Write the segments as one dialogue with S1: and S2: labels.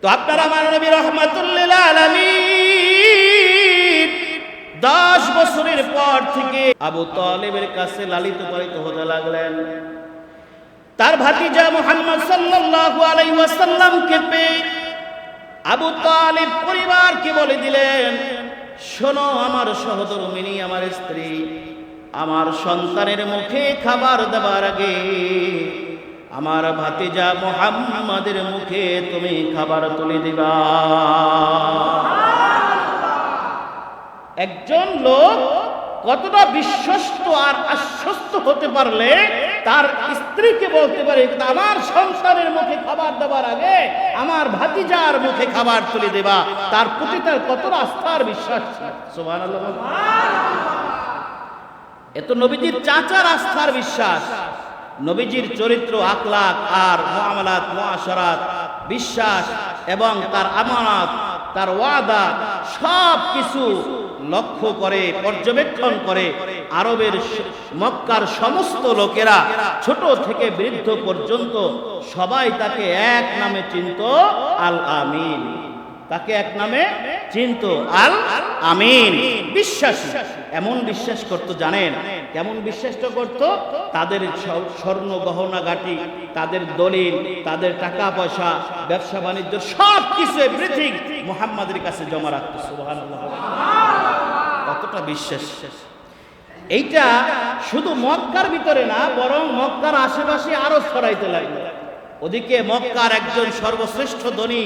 S1: তো আপনারা আমার নবী রাহমাতুল লিল আলামিন 10 বছরের পর থেকে আবু তালেবের কাছে লালিত পালিত হতে লাগলেন। তার ভাতিজা মুহাম্মদ সাল্লাল্লাহু আলাইহি ওয়াসাল্লামকে পেয়ে আবু তালেব পরিবারকে বলে দিলেন, শোনো আমার সহধর্মিণী, আমার স্ত্রী, আমার সন্তানের মুখে খাবার দেবার আগে আমার ভাতিজা মুহাম্মাদের মুখে তুমি খাবার তুলে দিবা। একজন লোক কতটা বিশ্বস্ত আর আশ্বস্ত হতে পারলে তার স্ত্রীকে বলতে পারে, আমার সন্তানের মুখে খাবার দেবার আগে আমার ভাতিজার মুখে খাবার তুলে দেবা। তার প্রতি তার কতটা আস্থার বিশ্বাস। সুবহানাল্লাহ। এত নবীজির চাচার আস্থার বিশ্বাস, নবীজির চরিত্র, আখলাক আর মুআমালাত, মুআশারাত, বিশ্বাস এবং তার আমানত, তার ওয়াদা সব কিছু লক্ষ্য করে, পর্যবেক্ষণ করে আরবের মক্কার সমস্ত লোকেরা ছোট থেকে বৃদ্ধ পর্যন্ত সবাই তাকে এক নামে চিনত, আল আমিন। তাকে এক নামে চিনত, আল আমিন, বিশ্বাসী। এমন বিশ্বাস করত, জানেন কেমন বিশ্বাসটা করত? তাদের স্বর্ণ গহনা গাটি, তাদের দলিল, তাদের টাকা পয়সা, ব্যবসা বাণিজ্য সব কিছু এভরিথিং মুহাম্মাদের কাছে জমা রাখত। সুবহানাল্লাহ। কতটা বিশ্বাস! এইটা শুধু মক্কার ভিতরে না, বরং মক্কার আশেপাশে আরো ছড়াইতে লাগলো। ওদিকে মক্কার একজন সর্বশ্রেষ্ঠ ধনী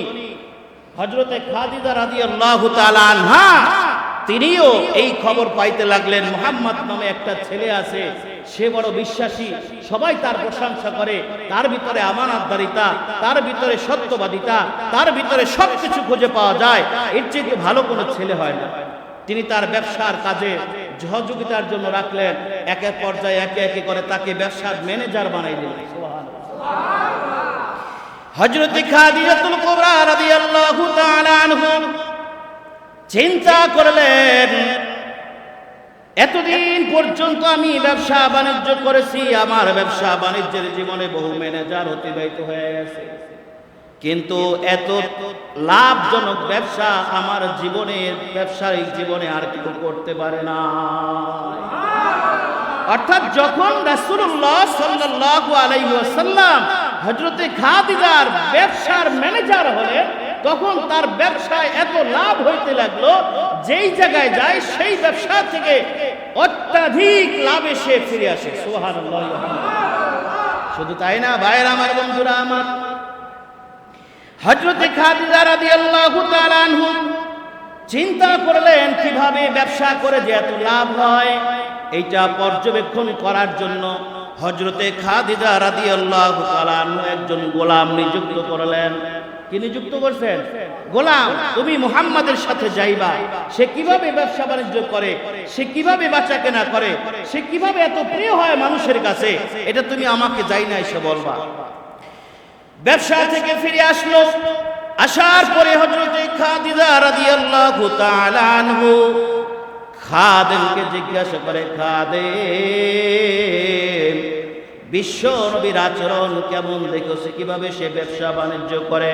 S1: হযরতে খাদিজা রাদিয়াল্লাহু তাআলা আনহা, তিনিও এই খবর পাইতে লাগলেন মুহাম্মদ নামে একটা ছেলে আছে, সে বড় বিশ্বাসী, সবাই তার প্রশংসা করে, তার ভিতরে আমানতদারিতা, তার ভিতরে সত্যবাদিতা, তার ভিতরে সবকিছু খুঁজে পাওয়া যায়, এর চেয়ে ভালো কোনো ছেলে হয় না। তিনি তার ব্যবসার কাজে সহযোগিতার জন্য রাখলেন। একের পর্যায়ে একে একে করে তাকে ব্যবসার ম্যানেজার বানাই দিলেন। হযরত খাদিজাতুল কুবরা রাদিয়াল্লাহু তাআলা আনহা চিন্তা করলেন, এতদিন পর্যন্ত আমি ব্যবসা বাণিজ্য করেছি, আমার ব্যবসা বাণিজ্যের জীবনে বহু ম্যানেজার অতিবাহিত হয়ে গেছে, কিন্তু এত লাভজনক ব্যবসা আমার জীবনের ব্যবসায়িক জীবনে আর কেউ করতে পারে না। অর্থাৎ যখন রাসূলুল্লাহ সাল্লাল্লাহু আলাইহি ওয়াসাল্লাম হযরতে খাদিজার ব্যবসার ম্যানেজার হলেন, তখন তার ব্যবসায় এত লাভ হইতে লাগলো, যেই জায়গায় যায় সেই ব্যবসা থেকে অত্যাধিক লাভ এসে ফিরে আসে। সুবহানাল্লাহ। শুধু তাই না ভাইরা আমার, বন্ধুরা আমার, হযরতে খাদিজা রাদিয়াল্লাহু তাআলা আনহা চিন্তা করলেন কিভাবে ব্যবসা করে যে এত লাভ হয়, এইটা পর্যবেক্ষণ করার জন্য হযরতে খাদিজা রাদিয়াল্লাহু তাআলা আনহা একজন গোলাম নিযুক্ত করলেন। কি নিযুক্ত করছেন? গোলাম, তুমি মুহাম্মাদের সাথে যাইবা, সে কিভাবে ব্যবসা বাণিজ্য করে, সে কিভাবে বেচা কেনা করে, সে কিভাবে এত প্রিয় হয় মানুষের কাছে, এটা তুমি আমাকে যাই না এসে বলবা। ব্যবসা থেকে ফিরে আসলো, আসার পরে হযরতে খাদিজা রাদিয়াল্লাহু তাআলা আনহা খাদেমকে জিজ্ঞাসা করে, খাদেম, বিশ্ব নবীর আচরণ কেমন দেখেছে, কিভাবে সে ব্যবসা বাণিজ্য করে?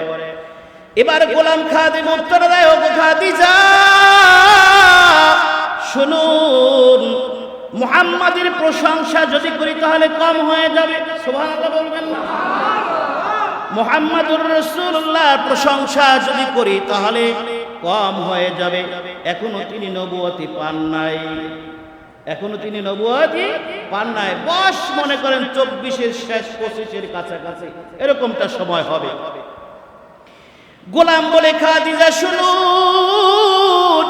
S1: এবার গোলাম খাদেম উত্তর দেয়, ও খাদিজা, শুনুন, মুহাম্মাদের প্রশংসা যদি করি তাহলে কম হয়ে যাবে। সুবহানাল্লাহ বলবেন না? মুহাম্মাদুর রাসূলুল্লাহর প্রশংসা যদি করি তাহলে কম হয়ে যাবে। এখনো তিনি নবুয়তি পান নাই, এখনো তিনি নবুয়তি পান নাই। বয়স মনে করেন 24-এর শেষ, 25-এর কাছাকাছি এরকমটা সময় হবে। গোলাম বলে, খাদিজা শুনুন,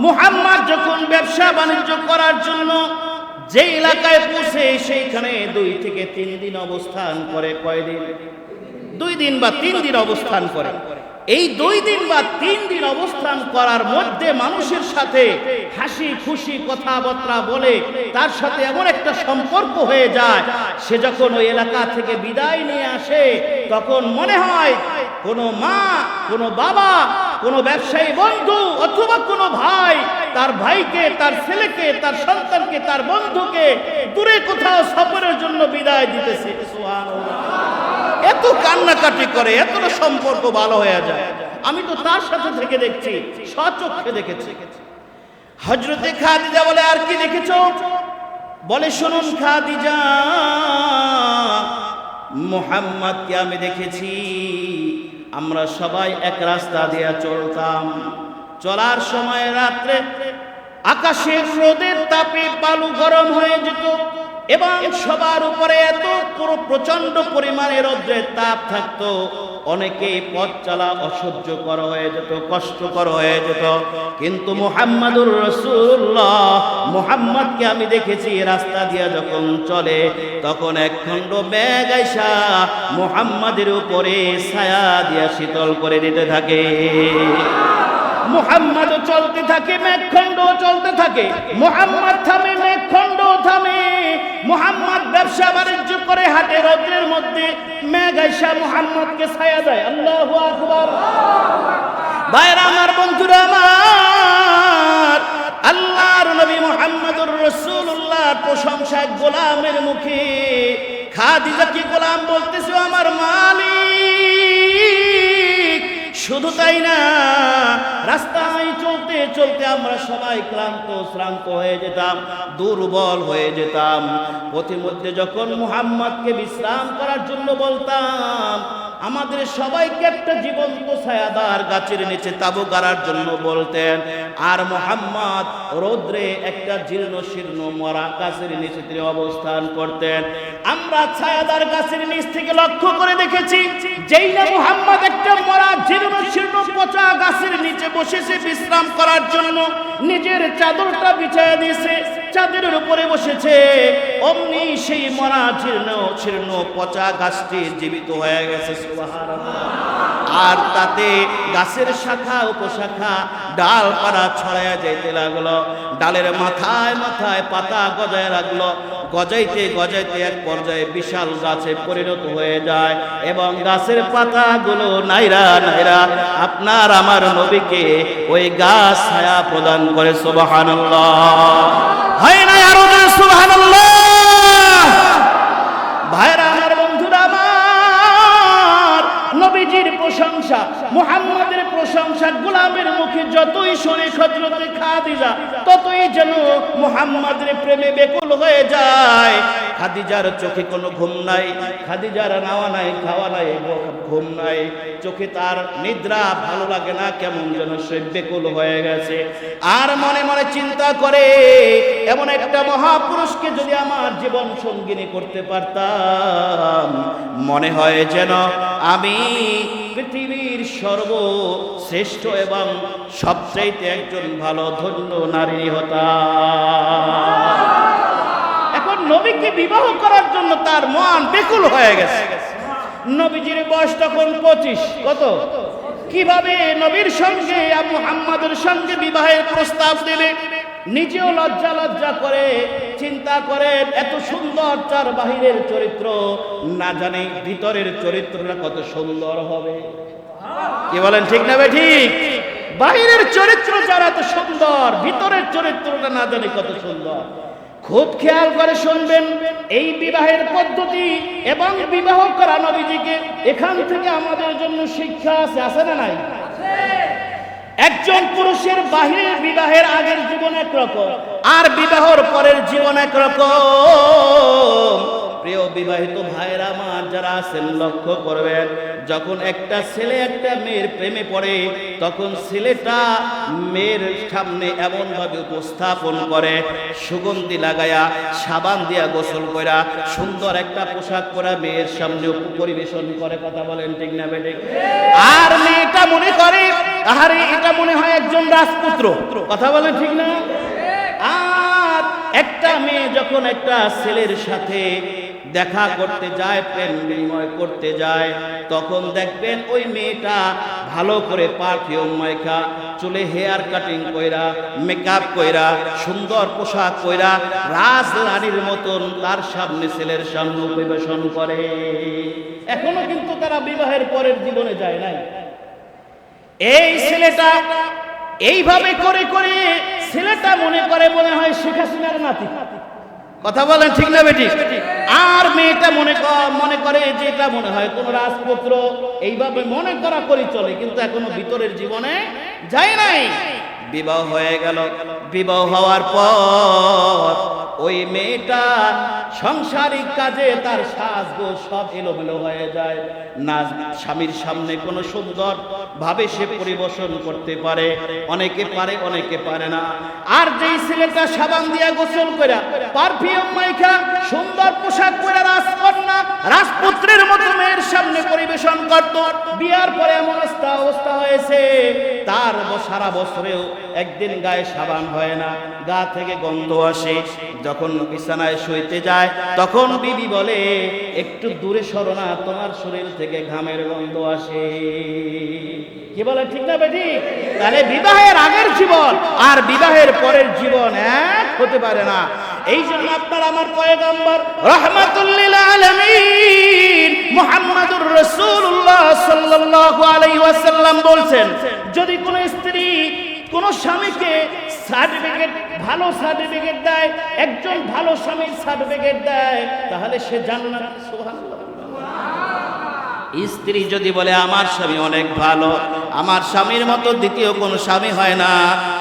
S1: মুহাম্মদ যখন ব্যবসা বাণিজ্য করার জন্য যে এলাকায় পৌঁছে সেইখানে 2 থেকে 3 দিন অবস্থান করে। কয়দিন? 2 দিন বা 3 দিন অবস্থান করে। এই 2 দিন বা 3 দিন অবস্থান করার মধ্যে মানুষের সাথে হাসি খুশি কথাবার্তা বলে তার সাথে এমন একটা সম্পর্ক হয়ে যায়, সে যখন ওই এলাকা থেকে বিদায় নিয়ে আসে তখন মনে হয় কোনো মা, কোনো বাবা, কোনো ব্যবসায়ী বন্ধু অথবা কোনো ভাই তার ভাইকে, তার ছেলেকে, তার সন্তানকে, তার বন্ধুকে দূরে কোথাও সফরের জন্য বিদায় দিতেছে। সুবহানাল্লাহ। এত কান্নাকাটি করে, এতটা সম্পর্ক ভালো হয়ে যায়। আমি তো তার সাথে থেকে দেখছি, স্বচক্ষে দেখেছি। হযরতে খাদিজা বলে, আর কি দেখেছো? বলে, শুনুন খাদিজা, মুহাম্মদকে আমি দেখেছি, আমরা সবাই এক রাস্তা দিয়ে চলতাম। চলার সময় রাত্রে আকাশের রোদের তাপে বালু গরম হয়ে যেত এবং সবার উপরে এত প্রচন্ড পরিমাণে রোদ্রের তাপ থাকতো, অনেকেই পথ চলা অসহ্যকর হয়ে যেত, কষ্টকর হয়ে যেত। কিন্তু মুহাম্মাদুর রাসূলুল্লাহ, মুহাম্মদকে আমি দেখেছি রাস্তা দিয়ে যখন চলে, তখন একখণ্ড মেঘ আইসা মুহাম্মাদের উপরে ছায়া দিয়া শীতল করে দিতে থাকে। মুহাম্মদ চলতে থাকে, মেঘখণ্ড চলতে থাকে, মুহাম্মদ থামে, মেঘখণ্ড থামে। মুহাম্মদ ব্যবসা বাণিজ্য করে হাটে, রৌদ্রের মধ্যে মেঘ আইসা মুহাম্মদকে ছায়া দেয়। আল্লাহু আকবার। ভাইরা আমার, বন্ধুরা আমার, আল্লাহর নবী মুহাম্মদুর রাসূলুল্লাহর প্রশংসা গোলামের মুখে। খাদিজা কি গোলাম বলতেছে, আমার মালিক। শুধু তাই না, রাস্তায় চলতে চলতে আমরা সবাই ক্লান্ত শ্রান্ত হয়ে যেতাম, দুর্বল হয়ে যেতাম। পথিমধ্যে যখন মুহাম্মদকে বিশ্রাম করার জন্য বলতাম, আমাদের সবাইকে একটা জীবন্ত ছায়াদার গাছের নিচে তাবু গাড়ার জন্য বলতেন, আর মুহাম্মদ রৌদ্রে একটা জীর্ণ শীর্ণ মরা গাছের নিচে তিনি অবস্থান করতেন। আমরা ছায়াদার গাছের নিচ থেকে লক্ষ্য করে দেখেছি, যেই না মুহাম্মদ একটা মরা জীর্ণ শীর্ণ পচা গাছের নিচে বসেছে বিশ্রাম করার জন্য, নিজের চাদরটা বিছায়া দিয়েছে, চাদরের উপরে বসেছে, অমনি সেই মরা জীর্ণ শীর্ণ পচা গাছটি জীবিত হয়ে গেছে। সুবহানাল্লাহ। আর তাতে গাছের শাখা উপশাখা ডালপালা ছড়ায়া যাইতে লাগলো, ডালের মাথায় মাথায় পাতা গজায় লাগলো, গজাইতে গজাইতে এক পর্যায়ে বিশাল গাছে পরিণত হয়ে যায় এবং গাছের পাতাগুলো নাইরা নাইরা আপনার আমার নবীকে ওই গাছ ছায়া প্রদান করে। সুবহানাল্লাহ। হয় না আরো সুবহানাল্লাহ। ভাইরা আমার, বন্ধুরা আমার, নবীজির প্রশংসা, মুহাম্মাদের প্রশংসা গোলামের মুখে যতই শুনে হযরতে খাদিজা, ততই যেন মুহাম্মাদের প্রেমে বেকুল হয়ে যায়। খাদিজার চোখে কোনো ঘুম নাই, খাদিজার নাওয়া নাই, খাওয়া নাই, ঘুম নাই, চোখে তার নিদ্রা ভালো লাগে না, কেমন যেন সে বেকুল হয়ে গেছে। আর মনে মনে চিন্তা করে, এমন একটা মহাপুরুষকে যদি আমার জীবন সঙ্গিনী করতে পারতাম, মনে হয় যেন আমি পৃথিবীর সর্বশ্রেষ্ঠ এবং সবচাইতে একজন ভালো ধন্য নারী হতাম। এখন নবীকে বিবাহ করার জন্য তার মন বেকুল হয়ে গেছে। নবীজির বয়স তখন 25। কত? কিভাবে নবীর সঙ্গে মুহাম্মাদের সঙ্গে বিবাহের প্রস্তাব দিলে? নিজেও লজ্জা লজ্জা করে চিন্তা করেন, এত সুন্দর তার বাহিরের চরিত্র, না জানি ভিতরের চরিত্রটা কত সুন্দর হবে। কি বলেন, ঠিক না ভাই? ঠিক। বাহিরের চরিত্র যারা এত সুন্দর, ভিতরের চরিত্রটা না জানি কত সুন্দর। খুব খেয়াল করে শুনবেন, এই বিবাহের পদ্ধতি এবং বিবাহ করা নবীজিকে, এখান থেকে আমাদের জন্য শিক্ষা আছে, আছে না নাই? একজন পুরুষের বাহিরের বিবাহের আগের জীবন একরকম, আর বিবাহের পরের জীবন একরকম। প্রিয় বিবাহিত ভাইরা আমার যারা আছেন, লক্ষ্য করবেন, যখন একটা ছেলে একটা মেয়ের প্রেমে পড়ে, তখন ছেলেটা মেয়ের সামনে এমন ভাবে উপস্থাপন করে, সুগন্ধি লাগায়া, সাবান দিয়া গোসল করা, সুন্দর একটা পোশাক পরা মেয়ের সামনে পরিবেশন করে। কথা বলেন, ঠিক না বেটে? আর মেয়েটা মনে করে, আরে এটা মনে হয় একজন রাজপুত্র। কথা বলেন, ঠিক না? আর একটা মেয়ে যখন একটা ছেলের সাথে দেখা করতে যায়, প্রেম বিনিময় করতে যায়, তখন দেখবেন ওই মেয়েটা ভালো করে পারফিউম মাইখা, চুলে হেয়ার কাটিং কইরা, মেকআপ কইরা, সুন্দর পোশাক কইরা, রাজরানীর মতন তার সামনে ছেলের সামনে পরিবেশন করে। এখনো কিন্তু তারা বিবাহের পরের জীবনে যায় নাই। এই ছেলেটা এইভাবে করে করে ছেলেটা মনে করে মনে হয় শেখ হাসিনার নাতি। কথা বলেন ঠিক না বেটি? আর মেয়েটা মনে করে যে এটা মনে হয় কোন রাজপুত্র, এইভাবে মনে করা করে চলে, কিন্তু এখনো ভিতরের জীবনে যায় নাই। বিবাহ হয়ে গেল, বিবাহ হওয়ার পর ওই মেয়েটা সাংসারিক কাজে তার সাজগোজ সব এলোমেলো হয়ে যায় না। স্বামীর সামনে কোনো সুন্দর ভাবে সে পরিবেশন করতে পারে, অনেকে পারে অনেকে পারে না। আর যেই ছেলেটা সাবান দিয়া গোসল করে পারফিউম মাইখা সুন্দর পোশাক পরে রাজকন্যা রাজপুত্রের মতো মেয়ের সামনে পরিবেশন করত, বিয়ার পরে এমন অবস্থা হয়েছে তার সারা বছরেও একদিন গায়ে সাবান হয় না, গা থেকে গন্ধ আসে। যখন বিছানায় শুইতে যায় তখন বিবি বলে, একটু দূরে সরো না, তোমার শরীর থেকে ঘামের গন্ধ আসে। কি বলে ঠিক না বেটি? তাহলে বিবাহের আগের জীবন আর বিবাহের পরের জীবন এক হতে পারে না। এই জন্য আপনার আমার পয়গম্বর রাহমাতুল লিল আলামিন মুহাম্মদুর রাসূলুল্লাহ সাল্লাল্লাহু আলাইহি ওয়াসাল্লাম বলছেন, যদি কোনো স্ত্রী কোন স্বামীকে সার্টিফিকেট, ভালো সার্টিফিকেট দেয়, একজন ভালো স্বামীর সার্টিফিকেট দেয়, তাহলে সে জান্নাত। সুবহানাল্লাহ। স্ত্রী যদি বলে আমার স্বামী অনেক ভালো, আমার স্বামীর মতো দ্বিতীয় কোন স্বামী হয় না,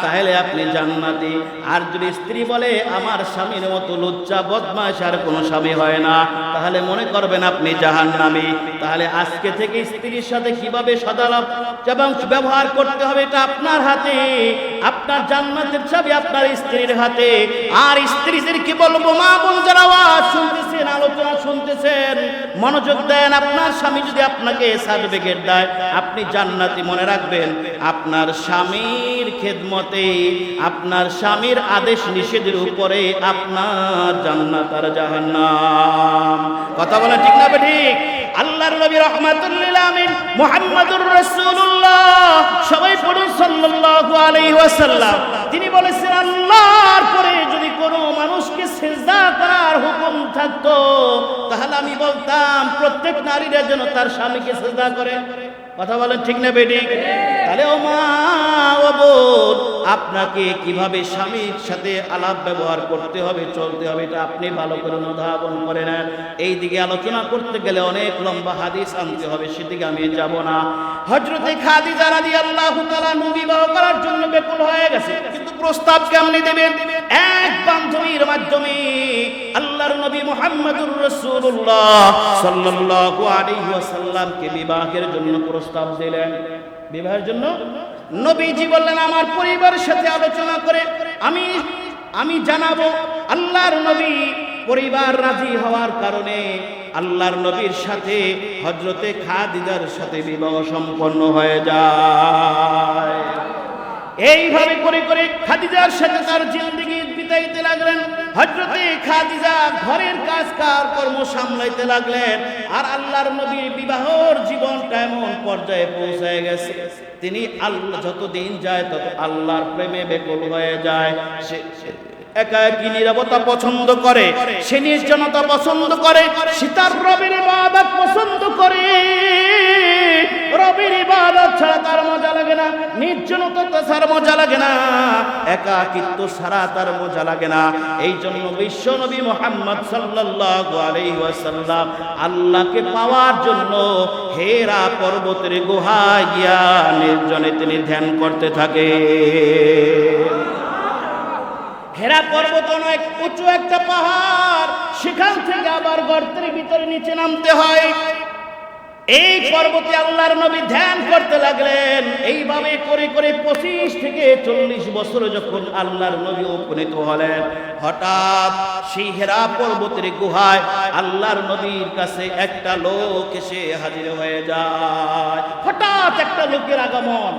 S1: তাহলে আপনি জান্নাতি। আর যদি স্ত্রী বলে আমার স্বামীর মতো লুচ্চা বদমাশ আর কোনো স্বামী হয় না, তাহলে মনে করবেন আপনি জাহান্নামী। তাহলে আজকে থেকে স্ত্রীর সাথে কিভাবে সদালাপ এবং ব্যবহার করতে হবে এটা আপনার হাতে। আপনার জান্নাতের চাবি আপনার স্ত্রীর হাতে। আর স্ত্রীদেরকে বলবো, মা বোন যারা আওয়াজ শুনতেছেন, আলোচনা শুনতেছেন, মনোযোগ দেন। আপনার স্বামী যদি আপনাকে সার্টিফিকেট দেয় আপনি জান্নাতি, মনে রাখবেন আপনার স্বামীর খেদমতে, আপনার স্বামীর আদেশ নিষেধের উপরে আপনার জান্নাত আর জাহান্নাম। কথা বলা ঠিক না ঠিক? আল্লাহর নবী রাহমাতুল লিল আলামিন মুহাম্মদুর রাসূলুল্লাহ, সবাই পড়ুন সাল্লাল্লাহু আলাইহি ওয়াসাল্লাম, তিনি বলেছেন আল্লাহর পরে যদি কোনো মানুষকে সিজদা করার হুকুম থাকতো তাহলে আমি বলতাম প্রত্যেক নারীরা যেন তার স্বামীকে সিজদা করে। কথা বলেন ঠিক না বেটি? তাহলে ও মা ও বোন, আপনাকে কিভাবে স্বামীর সাথে আলাপ ব্যবহার করতে হবে, চলতে হবে, এটা আপনি ভালো করে অনুধাবন করে নেন। এই দিকে আলোচনা করতে গেলে অনেক লম্বা হাদিস আনতে হবে, সেদিকে আমি যাব না। হযরতে খাদিজা রাদিয়াল্লাহু তাআলা বিবাহ করার জন্য ব্যাকুল হয়ে গেছে, কিন্তু প্রস্তাব কেমনে দেবেন? এক বান্ধবীর মাধ্যমে আল্লাহর নবী মুহাম্মদুর রাসূলুল্লাহ সাল্লাল্লাহু আলাইহি ওয়াসাল্লামকে বিবাহের জন্য প্রস্তাব দিলেন। বিবাহের জন্য নবীজি বললেন আমার পরিবারের সাথে আলোচনা করে আমি জানাবো। আল্লাহর নবী পরিবার রাজি হওয়ার কারণে আল্লাহর নবীর সাথে হযরতে খাদিজার সাথে বিবাহ সম্পন্ন হয়ে যায়। এইভাবে করে করে খাদিজার সাথে তার জিন্দেগি বিতাইতে লাগলেন। হযরতে খাদিজা ঘরের কাজ কর্ম সামলাইতে লাগলেন। আর আল্লাহর নবীর বিবাহর জীবনটা এমন পর্যায়ে পৌঁছে গেছে, তিনি আল্লাহ যতদিন যায় তত আল্লাহর প্রেমে বেকুল হয়ে যায়। সে একাকী নীরবতা পছন্দ করে, সে নির্জনতা পছন্দ করে, সে তার রবের ইবাদত পছন্দ করে। রবের ইবাদত ছাড়া তার মজা লাগে না, নির্জনতা ছাড়া মজা লাগে না, একাকিত্ব ছাড়া তার মজা লাগে না। এই জন্য বিশ্ব নবী মুহাম্মদ সাল্লাল্লাহু আলাইহি ওয়াসাল্লাম আল্লাহকে পাওয়ার জন্য হেরা পর্বতের গুহায় গিয়া নির্জনে তিনি ধ্যান করতে থাকে। হেরা পর্বত অনেক উঁচু একটা পাহাড়, সেখান থেকে আবার গর্তের ভিতরে নিচে নামতে হয়। এই পর্বতে আল্লাহর নবী ধ্যান করতে লাগলেন। এইভাবে করে করে 25 থেকে 40 বছর যখন আল্লাহর নবী উপনীত হলেন, হঠাৎ সেই হেরা পর্বতের গুহায় আল্লাহর নবীর কাছে একটা লোক এসে হাজির হয়ে যায়। হঠাৎ একটা লোকের আগমন,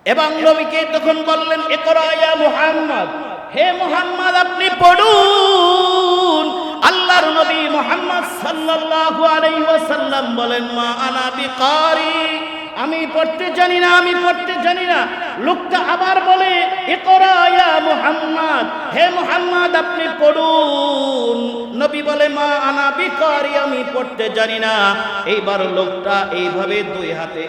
S1: এবং নবীকে তখন বললেন ইকরা ইয়া মুহাম্মদ, হে মুহাম্মদ আপনি পড়ুন। আল্লাহর নবী মুহাম্মদ সাল্লাল্লাহু আলাইহি ওয়াসাল্লাম বলেন মা আনা বিকারি, আমি পড়তে জানি না, আমি পড়তে জানি না। লোকটা আবার বলে, ইকরা ইয়া মুহাম্মদ, হে মুহাম্মদ আপনি পড়ুন। নবী বলে, মা আনা বিকারি, আমি পড়তে জানি না। এইবার লোকটা এইভাবে দুই হাতে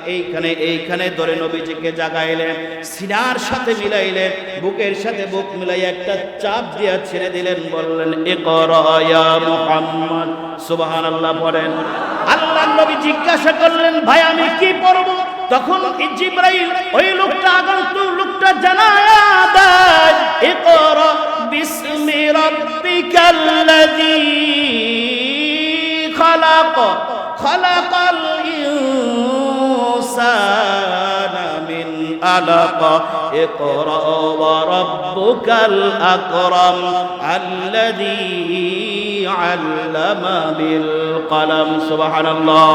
S1: এইখানে ধরে নবীজিকে জাগাইলেন, সিনার সাথে মিলাইলেন, বুকের সাথে বুক মিলাই একটা চাপ দিয়া ছেড়ে দিলেন, বললেন ইকরা ইয়া মুহাম্মদ। সুবহানাল্লাহ পড়েন। আল্লাহর নবী জিজ্ঞাসা করলেন, ভাই আমি কি পড়ব? তখন জিবরাইল ওই লোকটা আগন্তুক লোকটা জানায়া দেয়, ইকরা বিসমি রাব্বিকাল্লাযী খালাক, খালাকাল ইনসানা মিন আলাক, ইকরা ওয়া রাব্বুকাল আকরাম আল্লাযী আল্লামা বিল কলম। সুবহানাল্লাহ।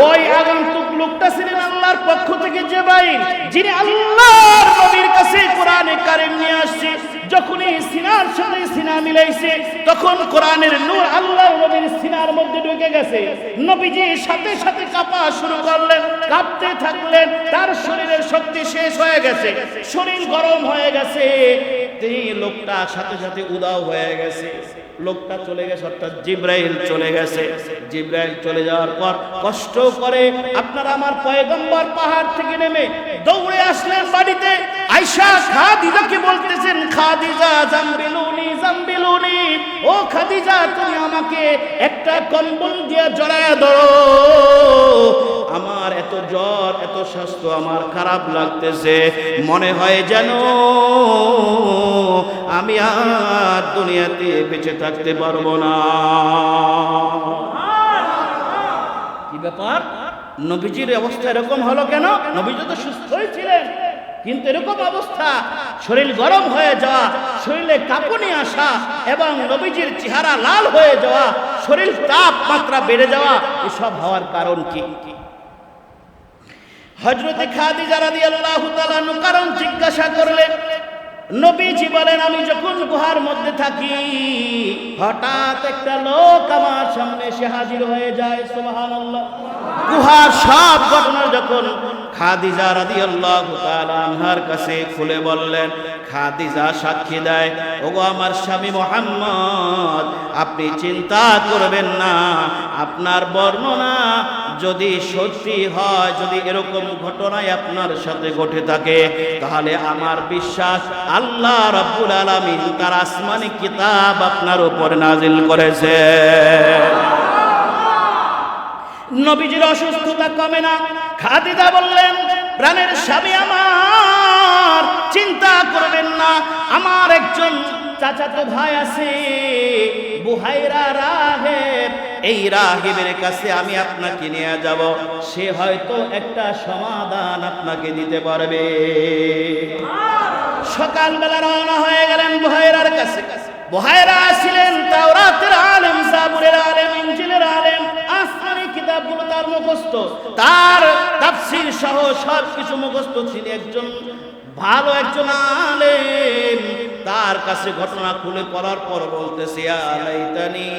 S1: ওই আগন্তুক লোকটা ছিলেন আল্লাহর পক্ষ থেকে জিবরাইল, যিনি আল্লাহর নবীর কাছে কোরআনে কারীম নিয়ে আসছে। যখনই সিনার সাথে সিনা মিলাইছে, তখন কোরআনের নূর আল্লাহর নবীর সিনার মধ্যে ঢুকে গেছে। নবীজি সাথে সাথে কাঁপা শুরু করলেন, কাঁপতে থাকলেন। তার শরীরের শক্তি শেষ হয়ে গেছে, শরীর গরম হয়ে গেছে। তিনি লোকটা সাথে সাথে উদাও হয়ে গেছে। লোকটা চলে গেছে, অর্থাৎ জিবরাইল চলে গেছে। জিবরাইল চলে যাওয়ার পর কষ্ট করে আপনার আমার পয়গম্বর পাহাড় থেকে নেমে দৌড়ে আসলেন বাড়িতে। আয়েশা খাদিজাকে বলতেছেন, খাদিজা জাম্বিলুনি জাম্বিলুনি, ও খাদিজা তুমি আমাকে একটা কম্বল দিয়ে জড়ায়া ধরো, আমার এত জ্বর এত স্বাস্থ্য আমার খারাপ লাগতেছে, মনে হয় যেন আমি আর দুনিয়াতে বেঁচে থাকতে পারবো না। কি ব্যাপার? নবীজির অবস্থা এরকম হলো কেন? নবীজি তো সুস্থই ছিলেন, কিন্তু এরকম অবস্থা, শরীর গরম হয়ে যাওয়া, শরীরে কাঁপুনি আসা এবং নবীজির চেহারা লাল হয়ে যাওয়া, শরীর তাপমাত্রা বেড়ে যাওয়া, এসব হওয়ার কারণ কি? হযরতে খাদিজা রাদিয়াল্লাহু তাআলা কারণ জিজ্ঞাসা করলেন। নবীজি বলেন, আমি যখন গুহার মধ্যে থাকি, হঠাৎ একটা লোক আমার সামনে এসে হাজির হয়ে যায়। সুবহানাল্লাহ। গুহার সব ঘটনা যখন খাদিজা রাদিয়াল্লাহু তাআলা আনহার কাছে খুলে বললেন, খাদিজা সাক্ষী দেয়, ওগো আমার স্বামী মুহাম্মদ, আপনি চিন্তা করবেন না, আপনার বর্ণনা যদি সত্যি হয়, যদি এরকম ঘটনাই আপনার সাথে ঘটে থাকে, তাহলে আমার বিশ্বাস আল্লাহ রাব্বুল আলামিন তার আসমানি কিতাব আপনার উপর নাজিল করেছে। নবীজির অসুস্থতা কমে না। খাদিজা বললেন, প্রাণের স্বামী আমার, চিন্তা করবেন না, আমার একজন চাচাতো ভাই আছে বুহাইরা রাহেব, এই রাহেবের কাছে আমি আপনাকে নিয়ে যাব, সে হয়তো একটা সমাধান আপনাকে দিতে পারবে। সকালবেলা রওনা হয়ে গেলেন বুহাইরার কাছে। বুহাইরা ছিলেন তাওরাতের আলেম, জাবুরের আলেম, ইনজিলের আলেম, আসমানি কিতাবগুলো তার মুখস্থ, তার তাফসীর সহ সব কিছু মুখস্থ ছিল। একজন ভালো একজন আলেম। তার কাছে ঘটনা খুলে পড়ার পর বলতেছে, আলাইতানি,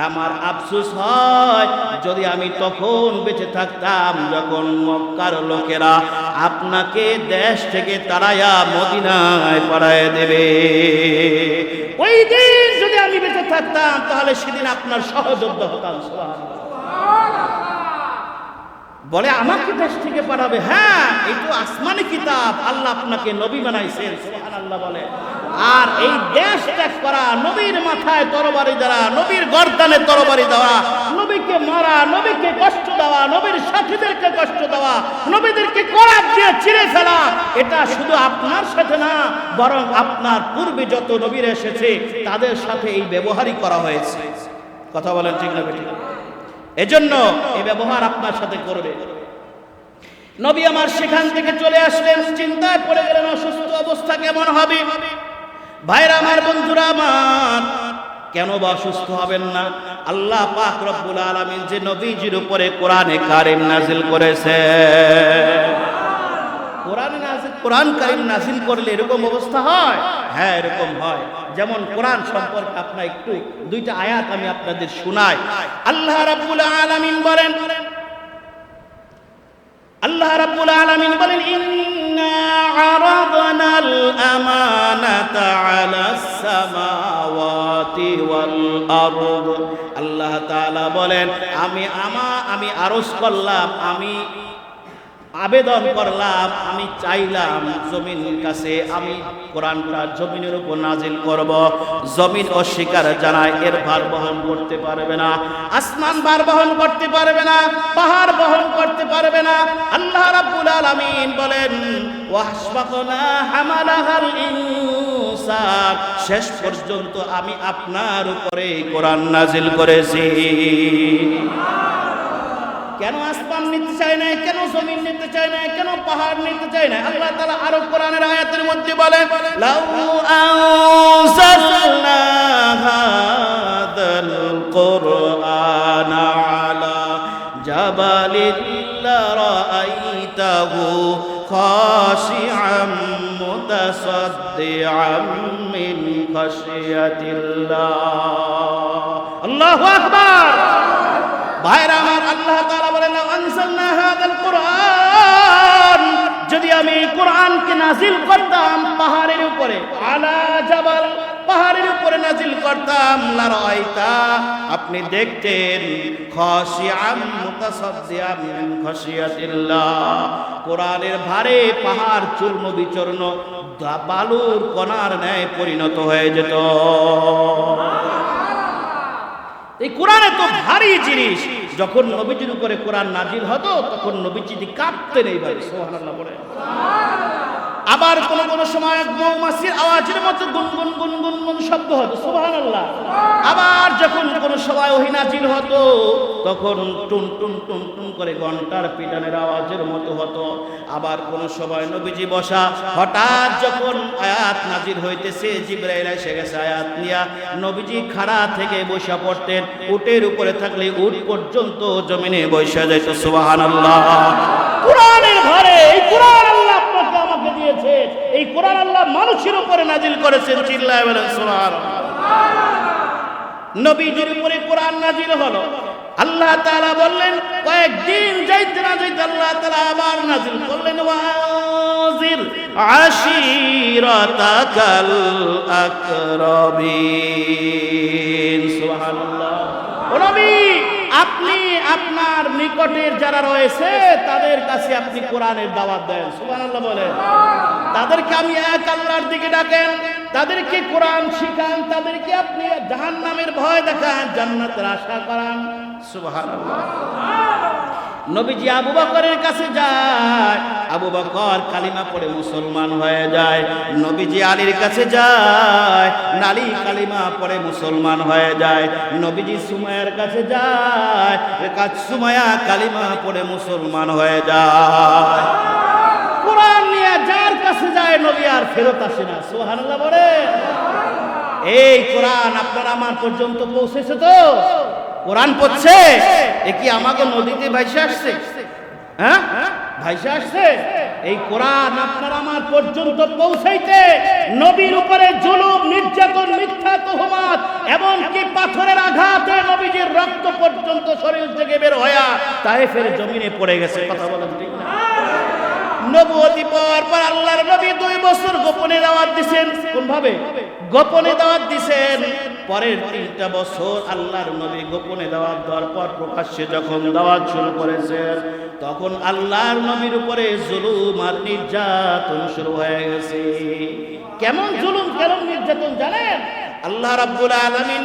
S1: আমার আফসোস হয় যদি আমি তখন বেঁচে থাকতাম যখন মক্কার লোকেরা আপনাকে দেশ থেকে তাড়াইয়া মদিনায় পাঠায় দেবে। ওই দিন যদি আমি বেঁচে থাকতাম, তাহলে সেদিন আপনার সহযোদ্ধা হতাম। বলে, আমাকে দেশ থেকে পাঠাবে? হ্যাঁ, এই তো আসমানি কিতাব, আল্লাহ আপনাকে নবী বানাইছেন। সুবহানাল্লাহ বলে। আর এই দেশ ত্যাগ করা, নবীর মাথায় তরবারি দেওয়া, নবীর গর্দানে তরবারি দেওয়া, নবীকে মারা, নবীকে কষ্ট দেওয়া, নবীর সাথীদেরকে কষ্ট দেওয়া, নবীদেরকে করাত দিয়ে চিরে ফেলা, এটা শুধু আপনার সাথে না, বরং আপনার পূর্বে যত নবীরা এসেছে তাদের সাথে এই ব্যবহারই করা হয়েছে। কথা বলেন ঠিক না বেঠিক? এজন্য এই ব্যবহার আপনার সাথে করবে। নবী আমার সেখান থেকে চলে আসলেন, চিন্তায় পড়ে গেলেন, অসুস্থ অবস্থা কেমন হবে। ভাইরা আমার, বন্ধুরা আমার, কেন বা অসুস্থ হবেন না? আল্লাহ পাক রব্বুল আলামিন যে নবীজির উপরে কোরআনে কারীম নাজিল করেছে, কোরআন কারীম নাজিল করলে এরকম অবস্থা হয়? হ্যাঁ, এরকম হয়। যেমন কোরআন সম্পর্কে আপনার একটু দুইটা আয়াত আমি আপনাদের শোনাই। আল্লাহ রাব্বুল আলামিন বলেন, আল্লাহ রাব্বুল আলামিন বলেন, ইন্না আরাদনাল আমানাতা আলাস সামাওয়াতি ওয়াল আরদ। আল্লাহ তাআলা বলেন, আমি আরজ করলাম, আমি আবেদন করলাম, আমি চাইলাম জমিনের কাছে, আমি কোরআনটা জমিনের উপর নাজিল করব। জমিন অস্বীকার জানায়, এর ভার বহন করতে পারবে না, আসমান ভার বহন করতে পারবে না, পাহাড় বহন করতে পারবে না। আল্লাহ রাব্বুল আলামিন বলেন, ওয়াসবাকনা হামালাহাল ইনসান, শেষ পর্যন্ত আমি আপনার উপরে কোরআন নাজিল করেছি। কেন আসমান নিতে চায় না, কেন জমিন নিতে চায় না, কেন পাহাড় নিতে চায় না? আল্লাহ তাআলা আরো কোরআনের আয়াতের মধ্যে বলেন, লাউ আনজালনা হাদাল কুরআন আলা জাবালিন লারাআইতাহু খাশিআম মুতাসাদ্দিআম মিন খাশিয়াতিল্লাহ। আল্লাহু আকবার। ভাইরা আমার, আল্লাহ তাআলা বলেন, আনজালনা হাদাল কুরআন, যদি আমি কোরআনকে নাজিল করতাম পাহাড়ের উপরে, আলা জাবাল, পাহাড়ের উপরে নাজিল করতাম, লারাইতা, আপনি দেখতেন, খাশিআম মুতাসাদ্দিআম মিন খাশিয়াতিল্লাহ, কোরআনের ভারে পাহাড় চূর্ণ বিচূর্ণ বালুর কণার ন্যায় পরিণত হয়ে যেত। এই কোরআন এত ভারী জিনিস, যখন নবীজির উপরে কোরআন নাজিল হতো তখন নবীজি কাঁপতেন এইভাবে, সুবহানাল্লাহ বলে। আবার কোন কোন সময় মৌমাছির আওয়াজের মতো গুনগুন গুনগুন গুন শব্দ হতো, সুবহানাল্লাহ। আবার যখন কোন সময় ওহী নাজিল হতো তখন টুন টুন টুন টুন করে ঘন্টার পিটানের আওয়াজের মতো হতো। আবার কোন সময় নবীজি বসা, হঠাৎ যখন আয়াত নাজিল হইতেছে, জিবরাইল এসে গেছে আয়াত নিয়া, নবীজি খাড়া থেকে বসা পড়তেন, উটের উপরে থাকলে উট পর্যন্ত জমিনে বসা যেত, সুবহানাল্লাহ। কোরআনের ঘরে এই কোরআন আল্লাহ আপনাকে আমাকে দিয়েছে, এই কোরআন আল্লাহ মানুষের উপরে নাজিল করেছেন, চিল্লায় বলেন সুবহানাল্লাহ। নবীজির উপরে কোরআন নাজিল হলো, আল্লাহ তাআলা বললেন, কয়েকদিন যাইতে না যাইতে আল্লাহ তাআলা আবার নাজিল করলেন, ওয়াজির আশিরাতাকাল আকরাবিন, সুবহানাল্লাহ। ও নবী, আপনি আপনার নিকটের যারা রয়েছে তাদের কাছে আপনি কোরআনের দাওয়াত দেন, সুবহানাল্লাহ বলেন। তাদেরকে আমি এক আল্লাহর দিকে ডাকেন, তাদেরকে কোরআন শিখান, তাদেরকে আপনি জাহান্নামের ভয় দেখান, জান্নাতের আশা করান, সুবহানাল্লাহ। নবীজি আবু বকরের কাছে যায়, আবু বকর কালিমা পড়ে মুসলমান হয়ে যায়। নবীজি আলীর কাছে যায়, নালী কালিমা পড়ে মুসলমান হয়ে যায়। নবীজি সুমাইয়ার কাছে যায়, সুমাইয়া কালিমা পড়ে মুসলমান হয়ে যায়। কোরআন নিয়ে যার কাছে যায় নবী আর ফেরত আসে না, সুবহানাল্লাহ বলে। এই কোরআন আপনার আমার পর্যন্ত পৌঁছেছে তো? কোরআন পড়ছে, এ কি আমাকে নদীতে ভাইসে আসছে? হ্যাঁ, ভাইসে আসছে? এই কোরআন আপনার আমার পর্যন্ত পৌঁছাইতে নবীর উপরে জুলুম, নির্যাতন, মিথ্যা তুহমত এবং কি পাথরের আঘাতে নবীজির রক্ত পর্যন্ত শরীর থেকে বের হয়া তায়েফের জমিনে পড়ে গেছে, কথা বলেন ঠিক না? নবুয়তি পাওয়ার পর আল্লাহর নবী 2 বছর গোপনে দাওয়াত দিবেন। কোন ভাবে? গোপনে দাওয়াত দিবেন। পরের 3টা বছর আল্লাহর নবী গোপনে দাওয়াত দেওয়ার পর প্রকাশ্যে যখন দাওয়াত শুরু করেছেন, তখন আল্লাহর নবীর উপরে জুলুম আর নির্যাতন শুরু হয়ে গেছে। কেমন জুলুম, কেমন নির্যাতন জানেন? আল্লাহ রাব্বুল আলামিন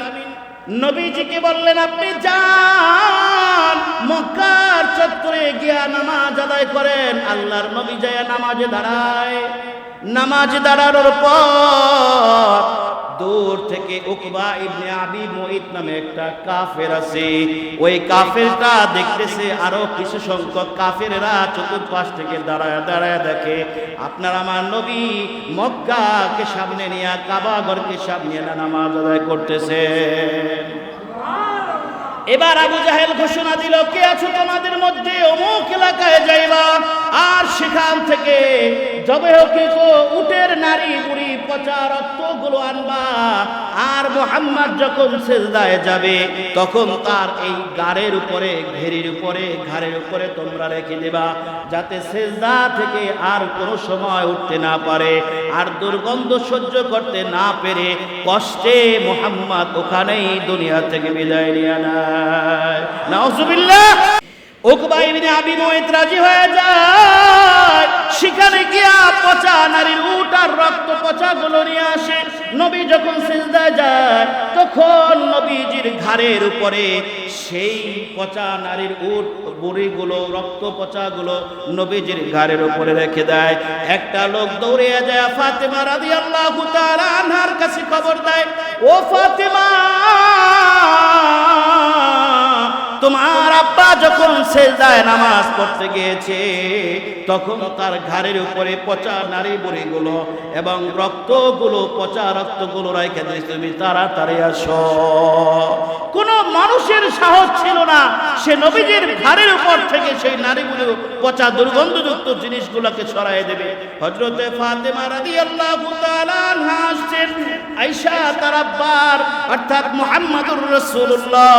S1: নবীজিকে বললেন, আপনি যান মক্কার চত্বরে গিয়া নামাজ আদায় করেন। আল্লাহর নবী যায় নামাজে দাঁড়ায়। নামাজে দাঁড়ানোর পর দূর থেকে উকবা ইবনে আবি মুঈত নামে একটা কাফের আছে, ওই কাফেরটা দেখতেছে আরো কিছু সংখ্যক কাফেররা চতুর্পাশ থেকে দাঁড়ায় দাঁড়ায় দেখে আপনার আমার নবী মক্কাকে সামনে নিয়ে, কাবা ঘরকে সামনে নিয়ে নামাজ আদায় করতেছে। এবার আবু জাহেল ঘোষণা দিল, কে আছো তোমাদের মধ্যে অমুক এলাকায় যাইবা, আর সেখান থেকে জবেহকৃত উটের নারী বুড়ি পচা রক্তগুলো আনবা। আর মুহাম্মদ যখন সিজদায় যাবে তখন তার এই ঘাড়ের উপরে ঘাড়ের উপরে তোমরা রেখে দেবা, যাতে সিজদা থেকে আর কোনো সময় উঠতে না পারে, আর দুর্গন্ধ সহ্য করতে না পেরে কষ্টে মুহাম্মদ ওখানেই দুনিয়া থেকে বিদায় নিয়ে নেয়। নাউজুবিল্লাহ। উকবা ইবনে আবি মুয়িত রাজি হয়ে যায়, সেখানে গিয়া পচা নারীর উট আর রক্ত পচা গুলো নিয়ে আসে। নবী যখন সিজদায় যায় তখন নবীজির ঘাড়ের উপরে সেই পচা নারীর উট বুড়িগুলো রক্ত পচাগুলো নবীজির ঘাড়ের উপরে রেখে দেয়। একটা লোক দৌড়ে যায় ফাতেমা রাদিয়াল্লাহু তাআলা আনহার কাছে খবর দেয়, ও ফাতেমা, তোমার আব্বা যখন সিজদায় নামাজ পড়তে গিয়েছে তখন তার ঘাড়ের উপরে পচা নারী বুড়িগুলো এবং রক্তগুলো পচা রক্তগুলো রেখে দিয়েছে, তুমি তাড়াতাড়ি আসো। কোন মানুষের সাহস ছিল না সে নবীজির ঘাড়ের উপর থেকে সেই নারীগুলো পচা দুর্গন্ধযুক্ত জিনিসগুলোকে সরাই দেবে। হযরতে ফাতেমা রাদিয়াল্লাহু তাআলা আনহা আসছেন, আয়েশা তার আব্বার অর্থাৎ মুহাম্মদুর রাসূলুল্লাহ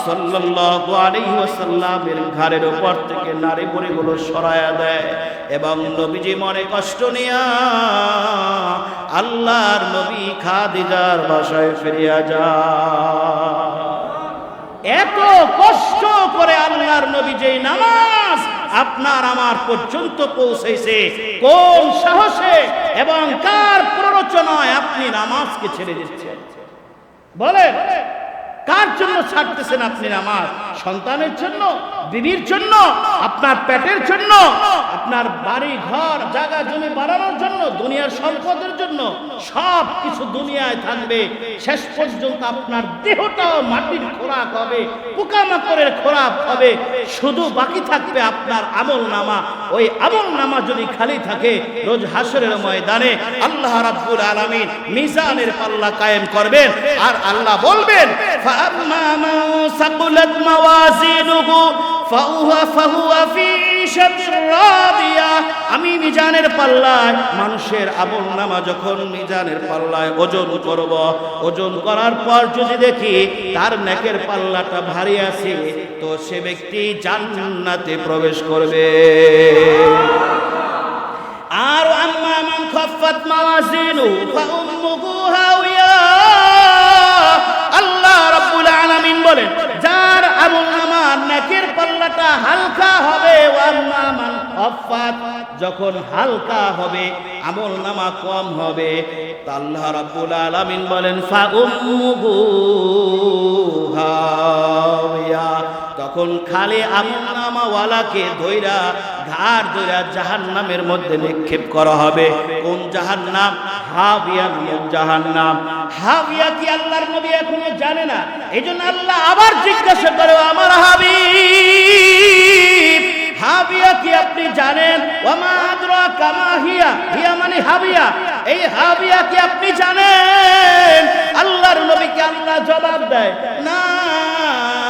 S1: সাল্লাল্লাহু আলাইহি ওয়াসাল্লামের ঘাড়ের উপর থেকে নারী বুড়িগুলো সরায়া দেয় এবং নবীজি মনে কষ্ট নিয়া আল্লাহর নবী খাদিজার বাসায় ফিরিয়া যায়। এত কষ্ট করে আল্লাহর নবী যেই নামাজ আপনার আমার পর্যন্ত পৌঁছেছে, কোন সাহসে এবং কার প্ররোচনায় আপনি নামাজকে ছেড়ে দিচ্ছেন? বলেন, কার জন্য ছাড়তেছেন আপনি নামাজ? সন্তানের জন্য, বিবির জন্য, আপনার পেটের জন্য, আপনার বাড়ি ঘর জায়গা জমি বাড়ানোর জন্য, দুনিয়ার সম্পদের জন্য? সব কিছু দুনিয়ায় থাকবে, শেষ পর্যন্ত আপনার দেহটাও মাটির খোরাক হবে, পোকামাকড়ের খোরাক হবে, শুধু বাকি থাকবে আপনার আমল নামা। ওই আমল নামা যদি খালি থাকে, রোজ হাসরের ময়দানে আল্লাহ রাব্বুল আলামিন মিজানের পাল্লা কায়েম করবেন আর আল্লাহ বলবেন, فأما من ثقلت موازينه فهو في عيشة راضية। আমি মিজানের পাল্লায় মানুষের আমল নামা যখন মিজানের পাল্লায় ওজন করব, ওজন করার পর যদি দেখি তার নেকের পাল্লাটা ভারী আছে, তো সে ব্যক্তি জান্নাতে প্রবেশ করবে। আর আম্মা মান খাফফাত মাওয়াজিনুহু ফাউম্মুহু হাওিয়া। আল্লাহ রাব্বুল আলামিন বলেন, যার আমলনামার নেকের পাল্লাটা হালকা হবে, ওয়াম্মা মান খাফফাত, যখন হালকা হবে আমলনামা কম হবে, আল্লাহ রাব্বুল আলামিন বলেন ফাউম্মুহু হাওিয়া, তখন খালি আমলনামা ওয়ালাকে ধইরা ঘাড় ধইরা জাহান্নামের মধ্যে নিক্ষেপ করা হবে। কোন জাহান্নাম? হাবিয়া নামক জাহান্নাম। হাবিয়া কি আল্লাহর নবী এখনো জানে না? এইজন্য আল্লাহ আবার জিজ্ঞাসা করে, আমার হাবিব, হাবিয়া কি আপনি জানেন? ওয়ামা আদরাকা মা হিয়া, হিয়া মানে হাবিয়া, এই হাবিয়া কি আপনি জানেন? আল্লাহর নবীকে আল্লাহ জবাব দেয়, নারুন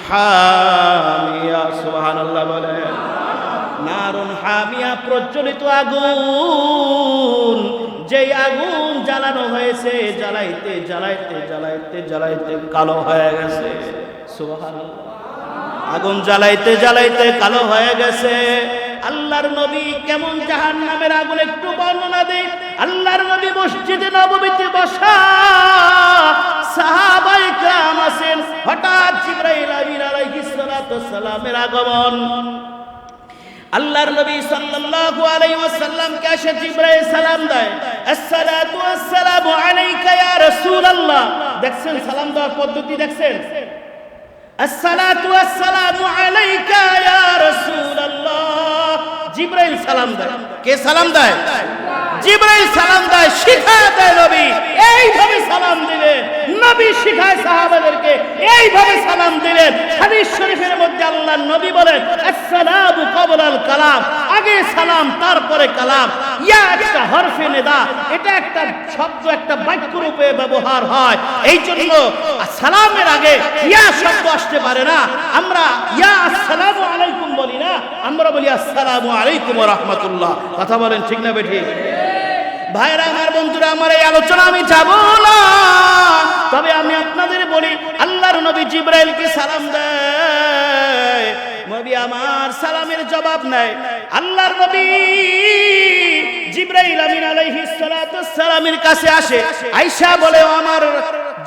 S1: হামিয়া। সুবহানাল্লাহ বলেন। নারুন হামিয়া, প্রজ্বলিত আগুন, যেই আগুন জ্বালানো হয়েছে জ্বালাইতে জ্বালাইতে জ্বালাইতে জ্বালাইতে কালো হয়ে গেছে। সুবহানাল্লাহ। আগুন জ্বালাইতে জ্বালাইতে কালো হয়ে গেছে। আল্লাহর নবী কেমন জাহান্নামের আগুন একটু বর্ণনা দেয়। আল্লাহর নবী মসজিদে নববীতে বসা, সাহাবায়ে কেরাম আছেন, হঠাৎ জিবরাইল আমিন আলাইহিস সালাতু সালামের আগমন। আল্লাহর নবী সাল্লাল্লাহু আলাইহি ওয়াসাল্লামকে এসে জিবরাইল সালাম দেয়, আসসালাতু ওয়াসসালামু আলাইকা ইয়া রাসূলুল্লাহ। দেখছেন সালাম দেওয়ার পদ্ধতি? দেখছেন? আসসালাতু ওয়াসসালামু আলাইকা ইয়া রাসূলুল্লাহ। জিবরাইল সালাম দেয়। কে সালাম দেয়? জিবরাইল সালাম দেয়, শিখায় দেয় নবী এইভাবে সালাম দিলেন। নবী শিখায় সাহাবাদেরকে এইভাবে সালাম দিলেন। হাদিস শরীফের মধ্যে আল্লাহর নবী বলেন, আসসালামু ক্বাবলাল কালাম, আগে সালাম তারপরে কালাম। ইয়া একটা হরফে নিদা, এটা একটা শব্দ, একটা বাক্য রূপে ব্যবহার হয়। এই জন্য সালামের আগে ইয়া শব্দ আসতে পারে না। আমরা ইয়া আসসালামু আলাইকুম বলি না, আমরা বলি আসসালামু আলাইকুম ওয়া রাহমাতুল্লাহ। কথা বলেন ঠিক না বেঠিক? ভাইরা আমার, বন্ধুরা আমার, এই আলোচনা আমি যাব না, তবে আমি আপনাদের বলি আল্লাহর নবী জিবরাইলকে সালাম দেয়, নবী আমার সালামের জবাব নেয়। আল্লাহর নবী জিবরাইল আমিন আলাইহিস সালাতু ওয়াস সালামের কাছে আসে, আয়েশা বলে আমার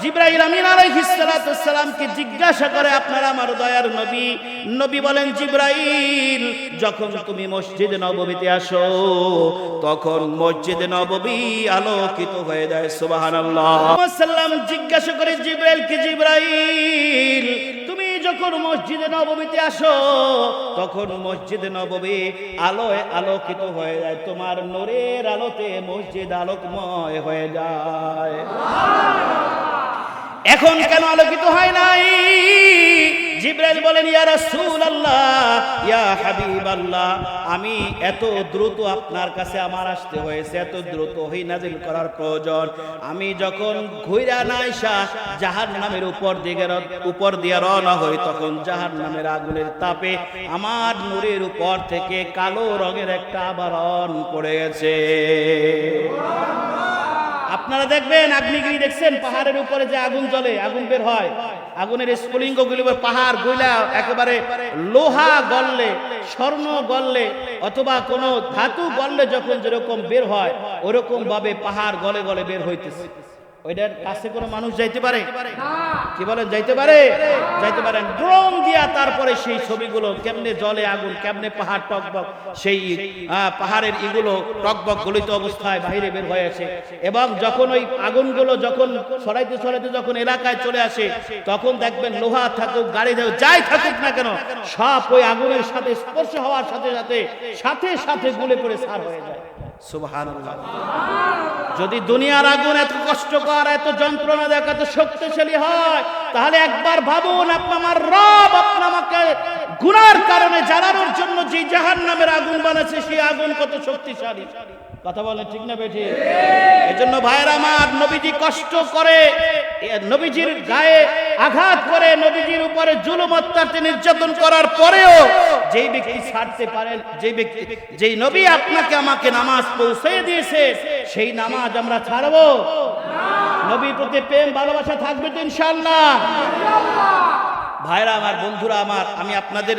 S1: জিবরাইল আমিন আলাইহিস সালাতু ওয়াস সালামকে জিজ্ঞাসা করে আপনারা আমার দয়ার নবী? নবী বলেন জিবরাইল, যখন তুমি মসজিদে নববীতে আসো তখন মসজিদে নববী আলোকিত হয়ে যায়। সুবহানাল্লাহ। সাল্লাম জিজ্ঞাসা করে জিবরাইলকে, জিবরাইল তুমি যখন মসজিদে নববীতে আসো তখন মসজিদে নববী আলোয় আলোকিত হয়ে যায়, তোমার নূরের আলোতে মসজিদ আলোকময় হয়ে যায়। এখন কেন আলোকিত হয় নাই? জিবরাইল বলেন ইয়া রাসূলুল্লাহ, ইয়া হাবিবাল্লাহ, আমি এত দ্রুত আপনার কাছে আমার আসতে হয়েছে, এত দ্রুত ওহী নাযিল করার প্রয়োজন। আমি যখন ঘুরা না আইসা জাহান্নামের উপর দিয়ে রওনা হই তখন জাহান্নামের আগুনের তাপে আমার নূরের উপর থেকে কালো রঙের একটা আবরণ পড়ে গেছে। আপনারা দেখবেন আগ্নেয়গিরি দেখছেন, পাহাড়ের উপরে যে আগুন জ্বলে, আগুন বের হয়, আগুনের স্ফুলিঙ্গ গুলি পাহাড় গইলা একেবারে লোহা গললে, স্বর্ণ গললে অথবা কোনো ধাতু গললে যখন যেরকম বের হয় ওরকম ভাবে পাহাড় গলে গলে বের হইতেছে। ওইটার কাছে কোনো মানুষ যাইতে পারে? কি বলেন, যাইতে পারে? যাইতে পারেন। ড্রোন দিয়া তারপরে সেই ছবিগুলো কেমনে জ্বলে আগুন, কেমনে পাহাড় টকবক, সেই পাহাড়ের ইগুলো টকবক গলিত অবস্থায় বাইরে বের হয়ে আসে, এবং যখন ওই আগুনগুলো যখন ছড়াইতে ছড়াইতে যখন এলাকায় চলে আসে তখন দেখবেন লোহা থাকুক, গাড়ি থাকুক, যাই থাকুক না কেন সব ওই আগুনের সাথে স্পর্শ হওয়ার সাথে সাথে সাথে সাথে গলে পড়ে ছাড় হয়ে যায়। সুবহানাল্লাহ। যদি দুনিয়ার আগুন এত কষ্টকর, এত যন্ত্রণা দেয়, এত শক্তিশালী হয়, তাহলে একবার ভাবুন আপনার রব আপনাকে গুনার কারণে জ্বালানোর জন্য যে জাহান্নামের আগুন বানাচ্ছে সেই আগুন কত শক্তিশালী। কথা বলেন ঠিক না বেঠি? এজন্য ভাইরা আমার, নবীজি কষ্ট করে, নবীজির গায়ে আঘাত করে, নবীজির উপরে জুলুম অত্যাচার নির্যাতন করার পরেও যেই ব্যক্তি ছাড়তে পারেন, যেই নবী আপনাকে আমাকে নামাজ পৌঁছে দিয়েছে সেই নামাজ আমরা ছাড়বো? নবীর প্রতি প্রেম ভালোবাসা থাকবে তো ইনশাআল্লাহ? ভাইরা আমার, বন্ধুরা আমার, আমি আপনাদের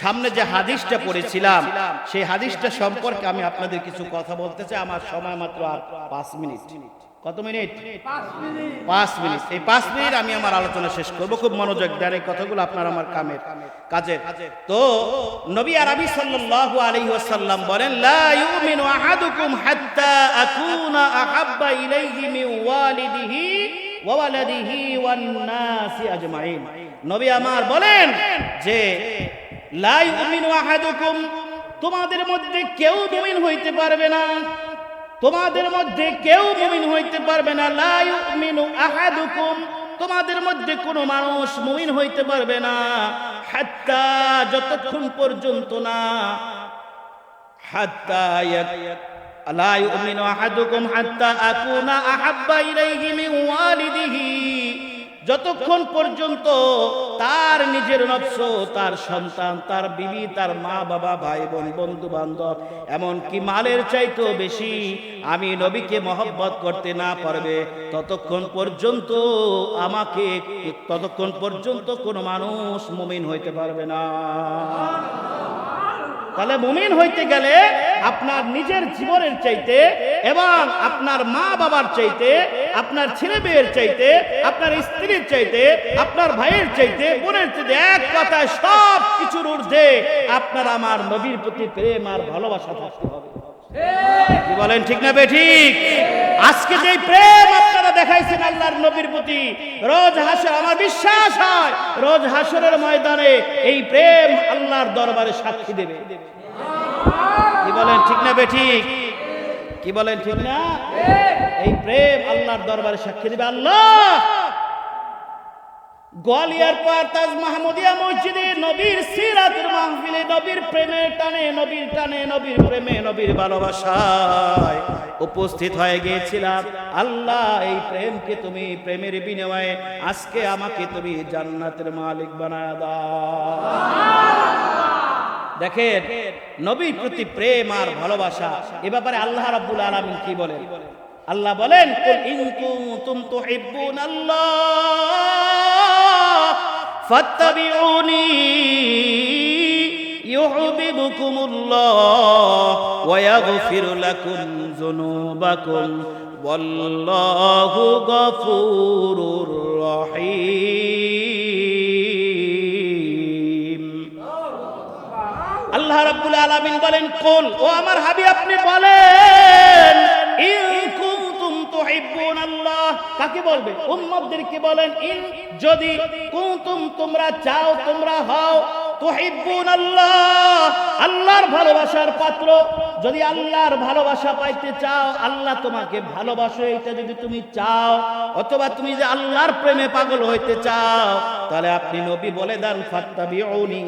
S1: সামনে যে হাদিসটা পড়েছিলাম সেই হাদিসটা সম্পর্কে আমি আপনাদের কিছু কথা বলতে চাই। আমার সময় মাত্র আর 5 মিনিট। কত মিনিট? 5 মিনিট। এই 5 মিনিট আমি আমার আলোচনা শেষ করব। খুব মনোযোগ দেন, এই কথাগুলো আপনার আমার কাজের। তো নবী আরবি সাল্লাল্লাহু আলাইহি ওয়াসাল্লাম বলেন, লা ইউমিনু আহাদুকুম হাত্তা আকুনা আহাব্বা ইলাইহি মিন ওয়ালিদিহি ওয়া ওয়ালাদিহি ওয়ান নাসি আজমাইন। নবী আমার বলেন যে লা ইউমিনু আহাদুকুম, তোমাদের মধ্যে কেউ মুমিন হইতে পারবে না, তোমাদের মধ্যে কেউ মুমিন হইতে পারবে না। লা ইউমিনু আহাদুকুম, তোমাদের মধ্যে কোনো মানুষ মুমিন হইতে পারবে না, হাত্তা, যতক্ষণ পর্যন্ত না, হাত্তা লা ইউমিনু আহাদুকুম হাত্তা আকুনা আহাব্বা ইলাইহি মিন ওয়ালিদিহি, যতক্ষণ পর্যন্ত তার নিজের নফস, তার সন্তান, তার বিবি, তার মা বাবা, ভাই বোন, বন্ধু বান্ধব, এমনকি মালের চাইতেও বেশি আমি নবীকে মহব্বত করতে না পারবে, ততক্ষণ পর্যন্ত ততক্ষণ পর্যন্ত কোনো মানুষ মুমিন হইতে পারবে না। তাহলে মুমিন হইতে গেলে আপনার নিজের জীবনের চাইতে এবং আপনার মা বাবার চাইতে, আপনার ছেলে মেয়ের চাইতে, আপনার স্ত্রীর চাইতে, আপনার ভাইয়ের চাইতে, বোনের চাইতে, এক কথায় সব কিছুর ঊর্ধ্বে আপনার আমার নবীর প্রতি প্রেম আর ভালোবাসা থাকতে হবে। কি বলেন ঠিক না বেঠিক? আজকে যে প্রেম আপনারা দেখাইছেন আল্লাহর নবীর প্রতি, রোজ হাসর, আমার বিশ্বাস হয় রোজ হাসরের ময়দানে এই প্রেম আল্লাহর দরবারে সাক্ষী দেবে। কি বলেন ঠিক না বেঠিক? কি বলেন ঠিক না? এই প্রেম আল্লাহর দরবারে সাক্ষী দেবে। আল্লাহ গোয়ালিয়ার পার তাজ মাহমুদিয়া মসজিদে নবীর সিরাতের মাহফিলে নবীর প্রেমের টানে, নবীর টানে, নবীর প্রেমে, নবীর ভালোবাসায় উপস্থিত হয়ে গিয়েছিলাম। আল্লাহ এই প্রেমকে তুমি, প্রেমের বিনিময়ে আজকে আমাকে তুমি জান্নাতের মালিক বানায় দাও। দেখেন নবীর প্রতি প্রেম আর ভালোবাসা, এ ব্যাপারে আল্লাহ রাব্বুল আলামিন কি বলেন? আল্লাহ বলেন, কুল ইন কুনতুম তুহিব্বুনাল্লাহ ফাত্তাবিউনি ইউহিব্বুকুমুল্লাহ ওয়া ইয়াগফির লাকুম যুনুবাকুম ওয়াল্লাহু গফুরুর রহিম। আল্লাহ রাব্বুল আলামিন বলেন, কুল, ও আমার হাবিব আপনি বলেন, ইন কুনতুম তুহিব্বুনাল্লাহ, কাকে বলবে? উম্মতদেরকে বলেন, ইন, যদি, কুনতুম, তোমরা চাও, তোমরা হও, তুহিব্বুনাল্লাহ, আল্লাহর ভালোবাসার পাত্র, যদি আল্লাহর ভালোবাসা পাইতে চাও, আল্লাহ তোমাকে ভালোবাসে, এটা যদি তুমি চাও, অথবা তুমি যে আল্লাহর প্রেমে পাগল হইতে চাও, তাহলে আপনি নবী বলে দেন, ফাত্তাবিউনি,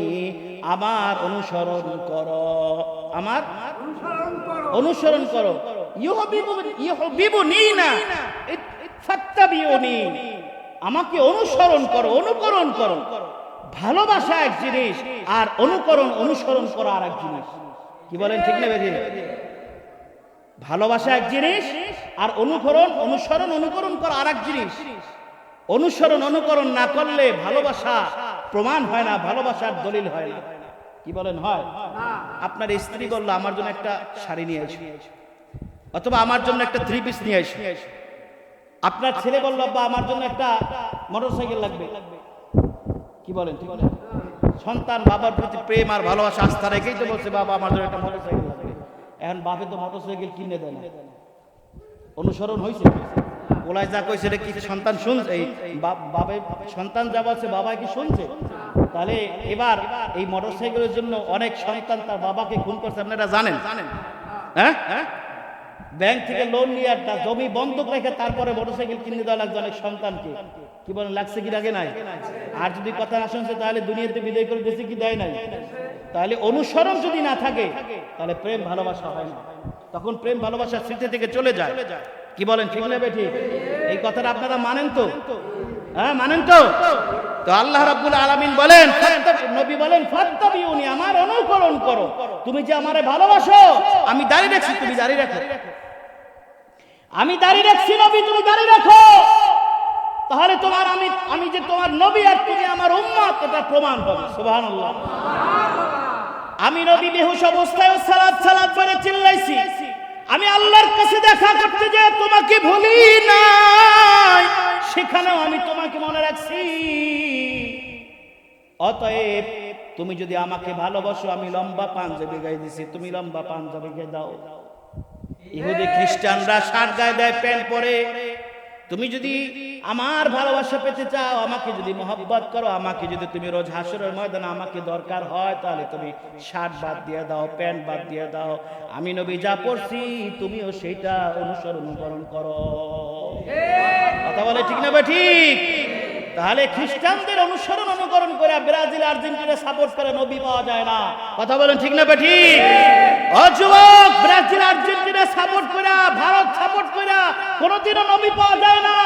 S1: আমার অনুসরণ করো, আমার অনুসরণ করো। ইউহিব্বুনি না, ফাত্তাবিউনি, আমাকে অনুসরণ করো, অনুকরণ করো। ভালোবাসা এক জিনিস, আর অনুসরণ করা আর এক জিনিস। কি বলেন, ঠিক না বেঠিক? ভালোবাসা এক জিনিস, আর অনুকরণ করা আর এক জিনিস। অনুকরণ না করলে ভালোবাসা প্রমাণ হয় না, ভালোবাসার দলিল হয় না। কি বলেন, হয়? আপনার স্ত্রী বললো আমার জন্য একটা শাড়ি নিয়ে আসি, অথবা আমার জন্য একটা 3 পিস নিয়ে আসি। আপনার ছেলে বললো, বা আমার জন্য একটা মোটরসাইকেল লাগবে। কি বলেন, ঠিক বলেন? সন্তান বাবার প্রতি প্রেম আর ভালোবাসা আস্থা রেখেই তো বলছে, বাবা আমার জন্য একটা মোটরসাইকেল লাগবে। এখন বাপে তো মোটরসাইকেল কিনে দেয় না। অনুসরণ হয়েছে? ওলাই যা কইছে রে, কি সন্তান শুনছে? এই বাবা, সন্তান যা বলছে বাবা কি শুনছে? তাহলে এবার এই মোটরসাইকেলের জন্য অনেক সন্তান তার বাবাকে খুন করছে, আপনারা জানেন? হ্যাঁ, ব্যাংক থেকে লোন নিয়ে একটা জমি বন্ধক রেখে তারপরে মোটরসাইকেল কিনে দেওয়া লাগছে অনেক সন্তানকে। কি বলেন, লাগছে কি লাগে নাই? আর যদি কথা না শুনছে তাহলে দুনিয়াতে বিদায় করে দিয়েছে, কি দেয় নাই? তাহলে অনুসরণ যদি না থাকে, তাহলে প্রেম ভালোবাসা হয় না, তখন প্রেম ভালোবাসা স্মৃতি থেকে চলে যায়। কি বলেন, ঠিক না বেঠিক? এই কথাটা আপনারা মানেন তো? হ্যাঁ, মানেন তো? তো আল্লাহ রাব্বুল আলামিন বলেন, নবী বলেন, ফাত্তাবিউনি, আমার অনুকরণ করো। তুমি যে আমারে ভালোবাসো, আমি দাঁড়িয়ে রাখছি, তুমি দাঁড়িয়ে রাখো। আমি দাঁড়িয়ে রাখছি, নবী তুমি দাঁড়িয়ে রাখো, তাহলে তোমার আমি যে তোমার নবী আর তুমি আমার উম্মত, এটা প্রমাণ হবে। সুবহানাল্লাহ। আমি নবী বেহুশ অবস্থায় সালাত করে চিল্লাইছি, আমি আল্লাহর কাছে দেখা করতে যে তোমাকে ভুলি নাই, সেখানেও আমি তোমাকে মনে রাখছি। অতএব তুমি যদি আমাকে ভালোবাসো, আমি লম্বা পাঞ্জাবি গায়ে দিছি, তুমি লম্বা পাঞ্জাবি গায়ে দাও। ইহুদি খ্রিস্টানরা শার্ট গায়ে দেয়, প্যান্ট পরে। তুমি যদি আমার ভালোবাসা পেতে চাও, আমাকে যদি মহব্বত করো, আমাকে যদি তুমি রোজ হাসরের ময়দানে আমাকে দরকার হয়, তাহলে তুমি শার্ট বাদ দিয়ে দাও, প্যান্ট বাদ দিয়ে দাও। আমি নবী যা পড়ছি তুমিও সেইটা অনুকরণ করো। কথা বলে ঠিক না ঠিক? তাহলে খ্রিস্টানদের অনুকরণ করে ব্রাজিল আর্জেন্টিনা সাপোর্ট করে নবী পাওয়া যায় না। কথা বলেন ঠিক না ঠিক? ও যুবক, ব্রাজিল আর্জেন্টিনা সাপোর্ট করে, ভারত সাপোর্ট করে কোনোদিনও নবী পাওয়া যায় না।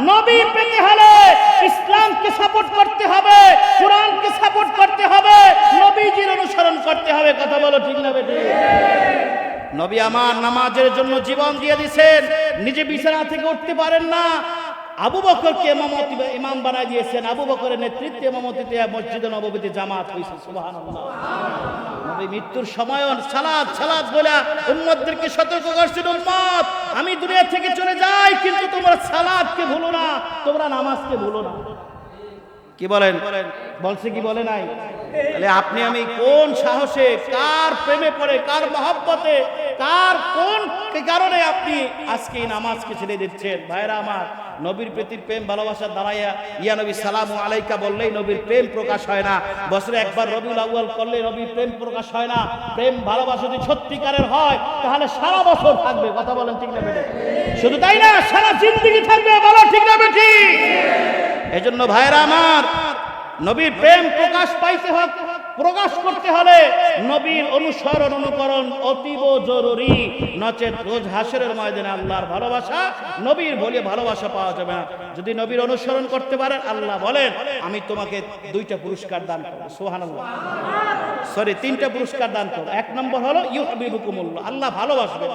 S1: নবী পেতে হলে ইসলামকে সাপোর্ট করতে হবে, কোরআনকে সাপোর্ট করতে হবে, নবীজির অনুসরণ করতে হবে। কথা বলো ঠিক না ঠিক? নবী আমার নামাজের জন্য জীবন দিয়ে দিয়েছেন, নিজে বিছানা থেকে উঠতে পারেন না, আবু বকরকে ইমাম বানায় দিয়েছেন। আবু বকরের নেতৃত্বে ইমামতিতে মসজিদে নববীতে জামাত হয়েছে। সুবহানাল্লাহ। নবী মৃত্যুর সময় সালাত বলে উম্মতদেরকে সতর্ক করছেন, উম্মত আমি দুনিয়া থেকে চলে যাই, কিন্তু তোমরা সালাতকে ভুলো না, তোমরা নামাজকে ভুলো না। কি বলেন? বলছে কি বলে নাই? তাহলে আপনি আমি কোন সাহসে, কার প্রেমে পড়ে, কার মহব্বতে, কার কোন কারণে আপনি আজকে এই নামাজকে ছেড়ে দিচ্ছেন? ভাইরা আমার, নবীর প্রতি প্রেম ভালোবাসা দাঁড়াইয়া ইয়া নবী সালামু আলাইকা বললেই নবীর প্রেম প্রকাশ হয় না। বছরে একবার রবিউল আউয়াল করলে নবীর প্রেম প্রকাশ হয় না। প্রেম ভালোবাসা যদি সত্যিকারের হয়, তাহলে সারা বছর থাকবে। কথা বলেন ঠিক না বেঠিক? শুধু তাই না, সারা জিন্দেগি থাকবে। বলো ঠিক না বেঠিক? এজন্য ভাইরা আমার, নবীর প্রেম প্রকাশ করতে হলে নবীর অনুকরণ অতীব জরুরি। নচেত রোজ হাসরের ময়দানে আল্লাহর ভালোবাসা, নবীর বলে ভালোবাসা পাওয়া যাবে না। যদি নবীর অনুসরণ করতে পারেন, আল্লাহ বলেন আমি তোমাকে 2টা পুরস্কার দান করব। সুবহানাল্লাহ, সরি 3টা পুরস্কার দান করব। 1 নম্বর হলো ইউহিব্বুকুমুল্লাহ, আল্লাহ ভালোবাসবেন।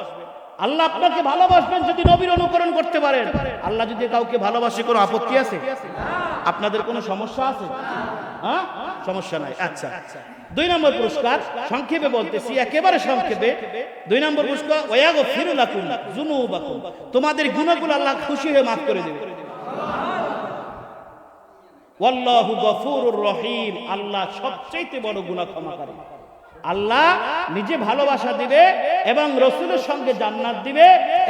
S1: আল্লাহ আপনাকে ভালোবাসবেন যদি নবীর অনুকরণ করতে পারেন। আল্লাহ যদি কাউকে ভালোবাসে কোনো আপত্তি আছে? আপনাদের কোনো সমস্যা আছে? হ্যাঁ, সমস্যা নাই। আচ্ছা, 2 নম্বর পুরস্কার সংক্ষেপে বলতেছি, একেবারে সংক্ষেপে। 2 নম্বর পুরস্কার ওয়াগফিরু লাকুম যুনুবাকুম, তোমাদের গুনাহগুলো আল্লাহ খুশি হয়ে মাফ করে দেবে। ওয়াল্লাহু গফুরুর রহিম, আল্লাহ সবচেয়ে বড় গুনাহ ক্ষমাকারী। আল্লাহ নিজে ভালোবাসা দিবে এবং রাসূলের সঙ্গে জান্নাত দিবে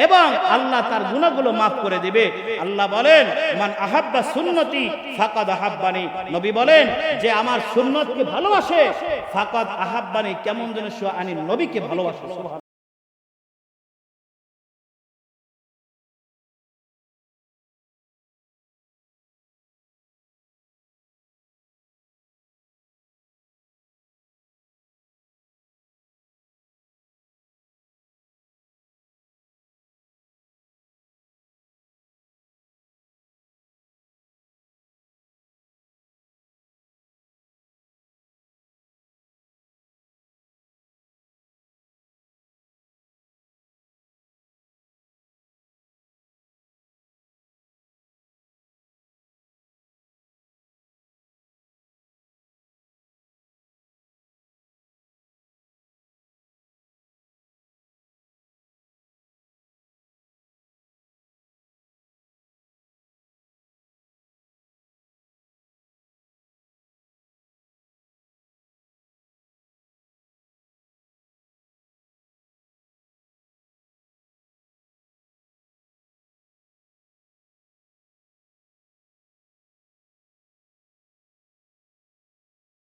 S1: এবং আল্লাহ তার গুনাহগুলো মাফ করে দিবে। আল্লাহ বলেন মান আহাব্বা সুন্নতি ফাকাদ আহাব্বানি, নবী বলেন যে আমার সুন্নতকে ভালোবাসে ফাকাদ আহাব্বানি, কেমন যেন সে আমি নবীকে ভালোবাসে।